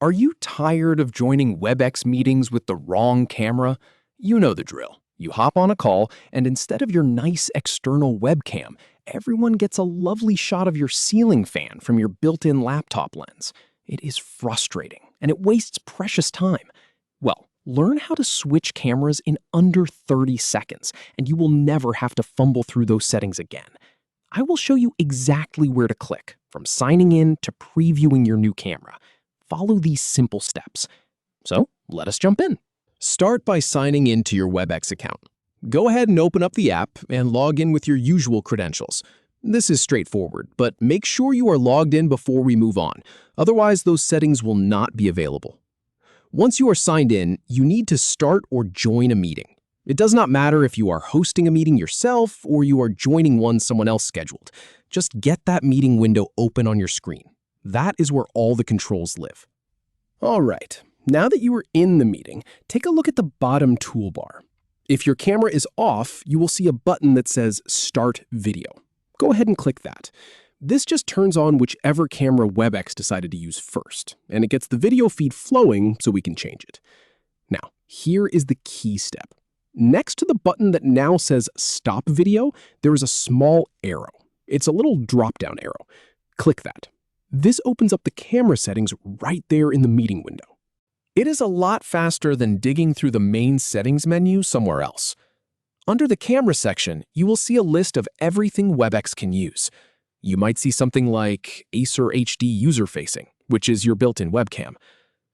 Are you tired of joining Webex meetings with the wrong camera? You know the drill. You hop on a call, and instead of your nice external webcam, everyone gets a lovely shot of your ceiling fan from your built-in laptop lens. It is frustrating, and it wastes precious time. Well, learn how to switch cameras in under 30 seconds, and you will never have to fumble through those settings again. I will show you exactly where to click, from signing in to previewing your new camera. Follow these simple steps. So, let us jump in. Start by signing in to your Webex account. Go ahead and open up the app and log in with your usual credentials. This is straightforward, but make sure you are logged in before we move on. Otherwise, those settings will not be available. Once you are signed in, you need to start or join a meeting. It does not matter if you are hosting a meeting yourself or you are joining one someone else scheduled. Just get that meeting window open on your screen. That is where all the controls live. All right, now that you are in the meeting, take a look at the bottom toolbar. If your camera is off, you will see a button that says Start Video. Go ahead and click that. This just turns on whichever camera Webex decided to use first, and it gets the video feed flowing so we can change it. Now, here is the key step. Next to the button that now says Stop Video, there is a small arrow. It's a little drop-down arrow. Click that. This opens up the camera settings right there in the meeting window. It is a lot faster than digging through the main settings menu somewhere else. Under the camera section, you will see a list of everything Webex can use. You might see something like Acer HD User Facing, which is your built-in webcam.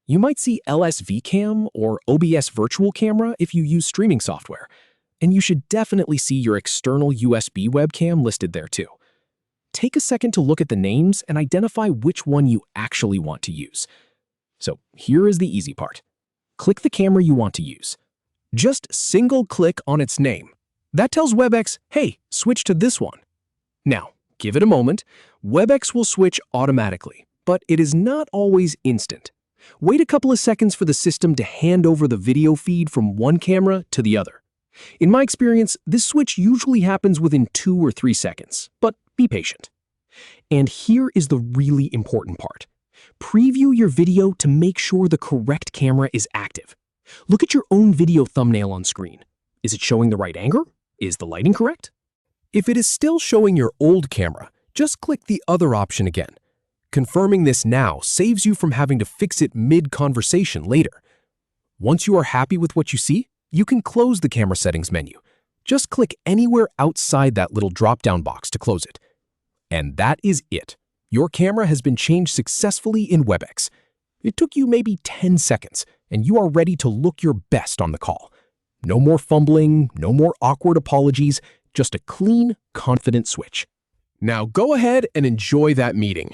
You might see LSV Cam or OBS Virtual Camera if you use streaming software. And you should definitely see your external USB webcam listed there too. Take a second to look at the names and identify which one you actually want to use. So here is the easy part. Click the camera you want to use. Just single-click on its name. That tells Webex, hey, switch to this one. Now, give it a moment. Webex will switch automatically, but it is not always instant. Wait a couple of seconds for the system to hand over the video feed from one camera to the other. In my experience, this switch usually happens within 2 or 3 seconds, but be patient. And here is the really important part. Preview your video to make sure the correct camera is active. Look at your own video thumbnail on screen. Is it showing the right angle? Is the lighting correct? If it is still showing your old camera, just click the other option again. Confirming this now saves you from having to fix it mid-conversation later. Once you are happy with what you see, you can close the camera settings menu. Just click anywhere outside that little drop-down box to close it. And that is it. Your camera has been changed successfully in Webex. It took you maybe 10 seconds, and you are ready to look your best on the call. No more fumbling, no more awkward apologies, just a clean, confident switch. Now go ahead and enjoy that meeting.